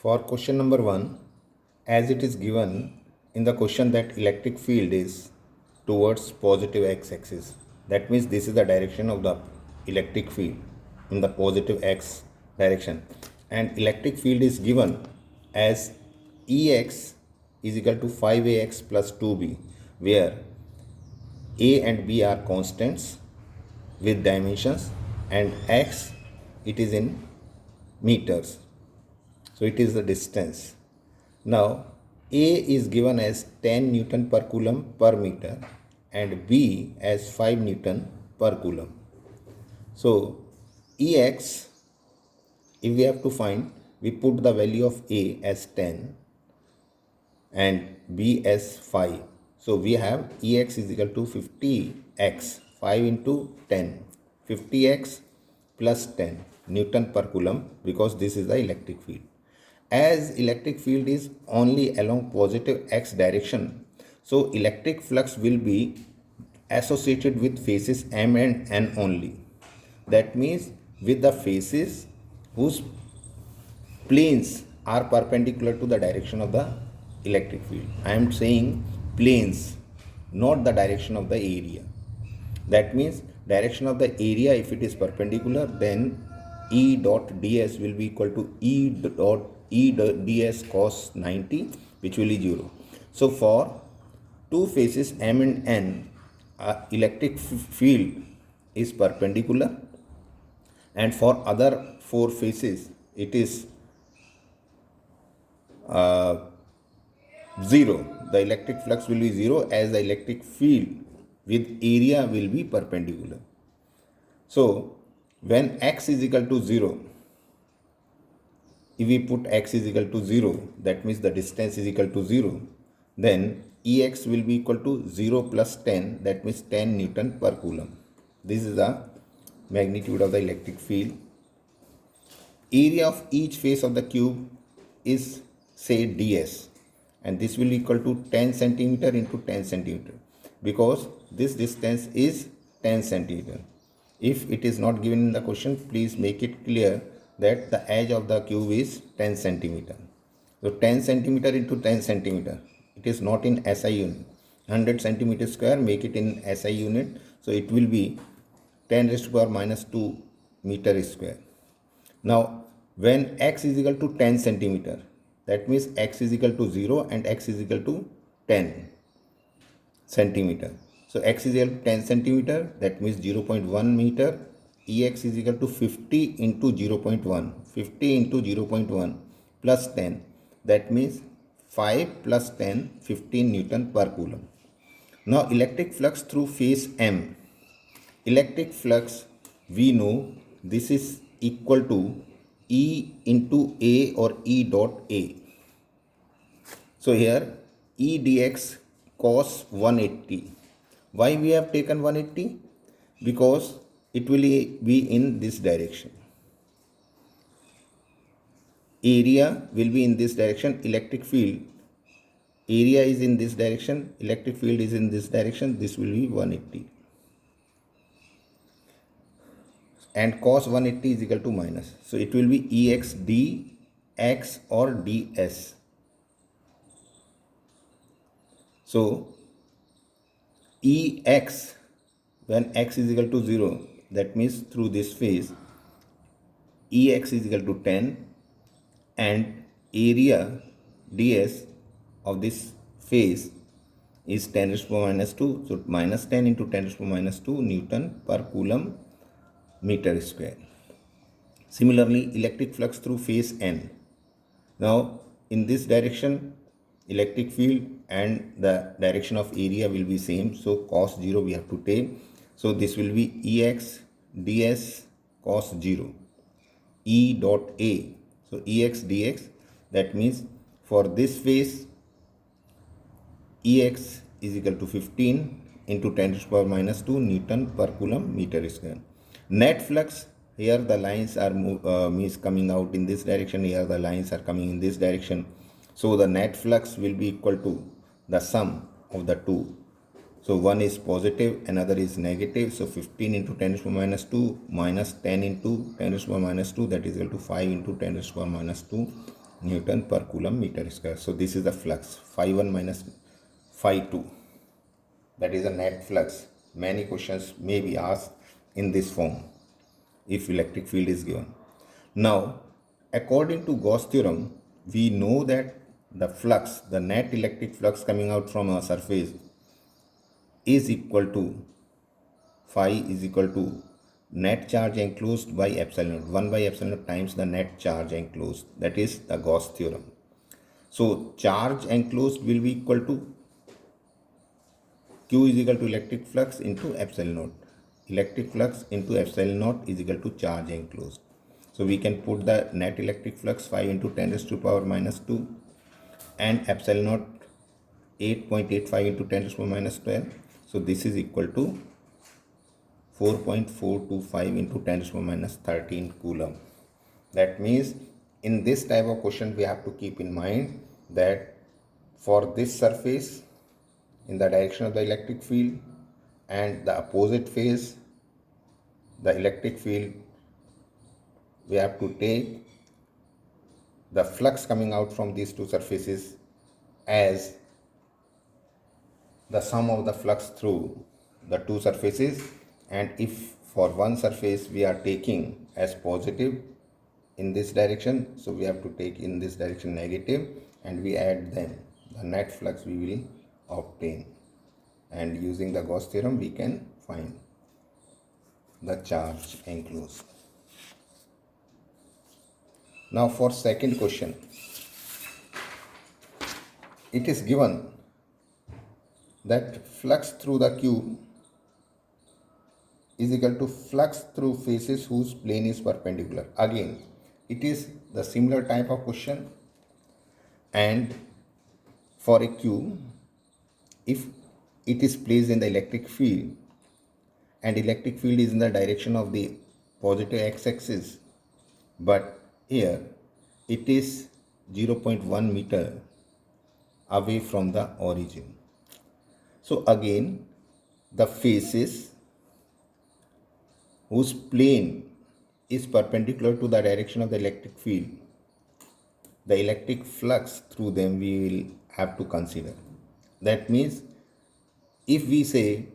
For question number 1, as it is given in the question that electric field is towards positive x-axis. That means this is the direction of the electric field in the positive x direction. And electric field is given as Ex is equal to 5ax plus 2b, where a and b are constants with dimensions and x it is in meters. So it is the distance. Now A is given as 10 Newton per coulomb per meter and B as 5 Newton per coulomb. So Ex, if we have to find, we put the value of A as 10 and B as 5. So we have Ex is equal to 50x, 5 into 10, 50x plus 10 Newton per coulomb, because this is the electric field. As electric field is only along positive x direction, so electric flux will be associated with faces M and N only. That means with the faces whose planes are perpendicular to the direction of the electric field. I am saying planes, not the direction of the area. That means direction of the area, if it is perpendicular, then E dot ds will be equal to E ds cos 90, which will be 0. So for two faces M and N, electric field is perpendicular, and for other four faces it is 0. The electric flux will be 0, as the electric field with area will be perpendicular. So when x is equal to 0, if we put x is equal to 0, that means the distance is equal to 0, then Ex will be equal to 0 plus 10, that means 10 Newton per coulomb. This is the magnitude of the electric field. Area of each face of the cube is, say, ds, and this will equal to 10 centimeter into 10 centimeter, because this distance is 10 centimeter. If it is not given in the question, please make it clear that the edge of the cube is 10 centimeter. So 10 centimeter into 10 centimeter, it is not in SI unit. 100 centimeter square, make it in SI unit. So it will be 10 raised to power minus 2 meter square. Now when x is equal to 10 centimeter, that means x is equal to 0 and x is equal to 10 centimeter. So x is equal to 10 centimeter, that means 0.1 meter. Ex is equal to 50 into 0.1, 50 into 0.1 plus 10, that means 5 plus 10, 15 Newton per coulomb. Now electric flux through phase M. Electric flux, we know this is equal to E into A or E dot A. So here E dx cos 180. Why we have taken 180? Because it will be in this direction. Area will be in this direction. Electric field, area is in this direction. Electric field is in this direction. This will be 180. And cos 180 is equal to minus. So it will be Ex dx or ds. So Ex, when x is equal to 0, that means through this phase, Ex is equal to 10, and area ds of this phase is 10 raised to power minus 2. So minus 10 into 10 raised to power minus 2 Newton per coulomb meter square. Similarly, electric flux through phase N. Now in this direction, electric field and the direction of area will be same, so cos 0 we have to take. So this will be Ex ds cos 0, E dot A. So Ex dx, that means for this phase Ex is equal to 15 into 10 to the power minus 2 Newton per coulomb meter square. Net flux, here the lines are means coming out in this direction, here the lines are coming in this direction. So the net flux will be equal to the sum of the two. So one is positive, another is negative. So 15 into 10 to the power minus 2 minus 10 into 10 to the power minus 2, that is equal to 5 into 10 to the power minus 2 Newton per coulomb meter square. So this is the flux phi 1 minus phi 2. That is a net flux. Many questions may be asked in this form if electric field is given. Now, according to Gauss theorem, we know that the flux, the net electric flux coming out from a surface is equal to phi is equal to net charge enclosed by epsilon naught, 1 by epsilon naught times the net charge enclosed. That is the Gauss theorem. So charge enclosed will be equal to Q is equal to electric flux into epsilon naught. Electric flux into epsilon naught is equal to charge enclosed. So we can put the net electric flux 5 into 10 raised to power minus 2 and epsilon naught 8.85 into 10 raised to power minus 12. So this is equal to 4.425 into 10 raised to power minus 13 coulomb. That means in this type of question we have to keep in mind that for this surface in the direction of the electric field and the opposite phase, the electric field, we have to take the flux coming out from these two surfaces as the sum of the flux through the two surfaces, and if for one surface we are taking as positive in this direction, so we have to take in this direction negative and we add them, the net flux we will obtain, and using the Gauss theorem we can find the charge enclosed. Now for second question, it is given that flux through the cube is equal to flux through faces whose plane is perpendicular. Again, it is the similar type of question, and for a cube, if it is placed in the electric field and electric field is in the direction of the positive x-axis, but here it is 0.1 meter away from the origin. So again, the faces whose plane is perpendicular to the direction of the electric field, the electric flux through them we will have to consider. That means if we say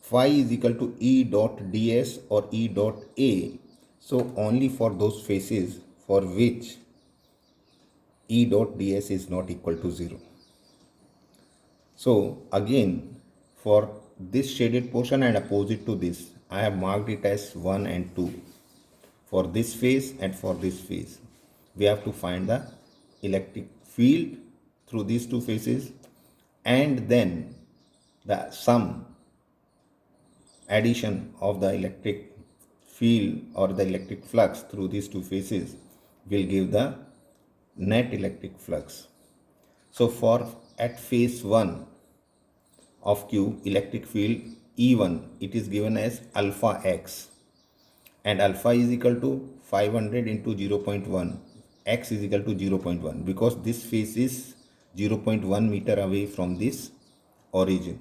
phi is equal to E dot ds or E dot a, so only for those faces for which E dot ds is not equal to 0. So again, for this shaded portion and opposite to this, I have marked it as 1 and 2. For this phase and for this phase, we have to find the electric field through these two phases, and then the sum addition of the electric field or the electric flux through these two phases will give the net electric flux. So for at phase 1 of Q, electric field E1, it is given as alpha x, and alpha is equal to 500 into 0.1, x is equal to 0.1, because this phase is 0.1 meter away from this origin.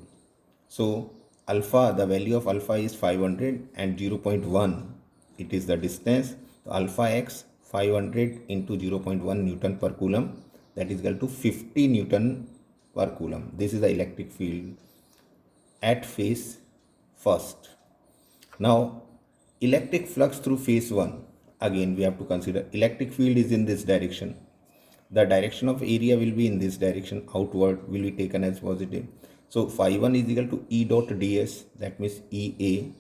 So alpha, the value of alpha is 500 and 0.1, it is the distance. So alpha x 500 into 0.1 Newton per coulomb, that is equal to 50 Newton per coulomb. This is the electric field at phase first. Now electric flux through phase 1, again we have to consider electric field is in this direction, the direction of area will be in this direction, outward will be taken as positive. So phi 1 is equal to E dot ds, that means EA.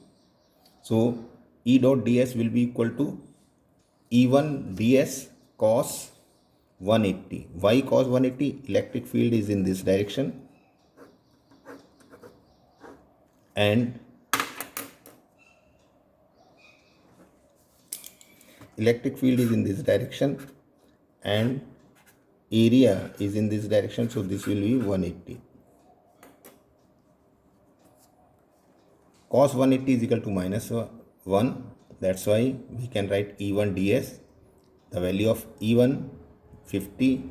So E dot ds will be equal to E1 ds cos 180. Why cos 180? Electric field is in this direction and electric field is in this direction and area is in this direction, so this will be 180. Cos 180 is equal to minus 1, that's why we can write E1 ds, the value of E1 50,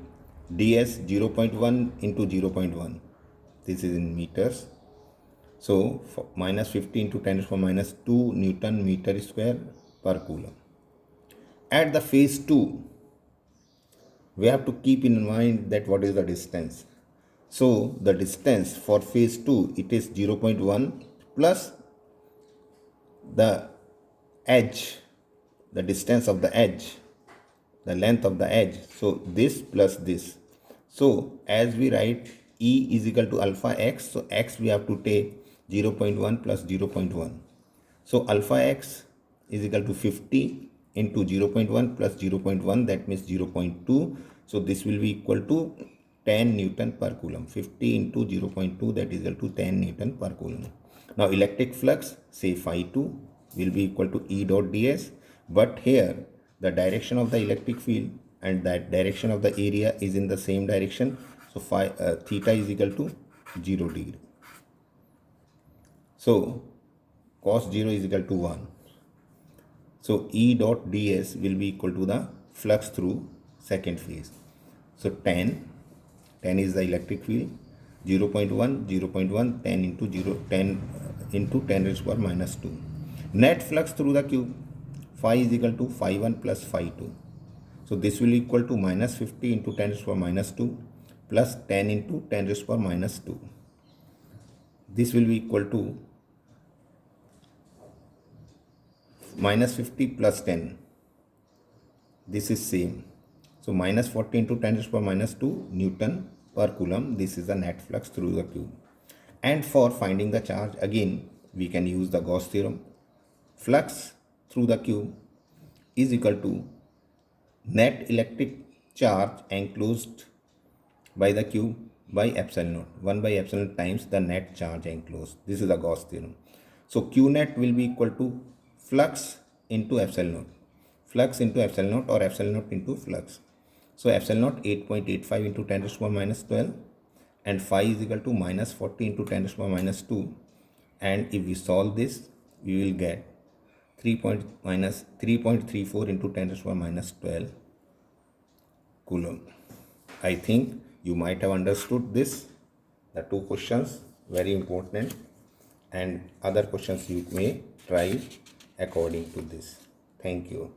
ds 0.1 into 0.1, this is in meters, so minus 50 into 10 to the power minus 2 Newton meter square per coulomb. At the phase 2, we have to keep in mind that what is the distance. So the distance for phase 2, it is 0.1 plus the edge, the distance of the edge, the length of the edge. So this plus this. So as we write E is equal to alpha x, so x we have to take 0.1 plus 0.1. So alpha x is equal to 50 into 0.1 plus 0.1, that means 0.2. So this will be equal to 10 Newton per Coulomb. 50 into 0.2, that is equal to 10 Newton per Coulomb. Now electric flux, say phi 2, will be equal to E dot ds. But here the direction of the electric field and that direction of the area is in the same direction. So theta is equal to 0 degree. So cos 0 is equal to 1. So E dot ds will be equal to the flux through second phase. So 10 is the electric field, 0.1, 0.1, 10 into 0, 10 into 10 raised to power minus 2. Net flux through the cube, phi is equal to phi 1 plus phi 2. So this will equal to minus 50 into 10 raised to power minus 2 plus 10 into 10 raised to power minus 2. This will be equal to minus 50 plus 10. This is same. So minus 40 into 10 raised to power minus 2 Newton per Coulomb. This is the net flux through the cube. And for finding the charge, again we can use the Gauss theorem. Flux through the cube is equal to net electric charge enclosed by the cube by epsilon naught. 1 by epsilon times the net charge enclosed. This is the Gauss theorem. So Q net will be equal to flux into epsilon naught. Flux into epsilon naught or epsilon naught into flux. So epsilon naught 8.85 into 10 raised to power minus 12 and phi is equal to minus 40 into 10 raised to power minus 2. And if we solve this, we will get 3.34 into 10 raised to power minus 12 Coulomb. I think you might have understood this. The two questions, very important, and other questions you may try according to this. Thank you.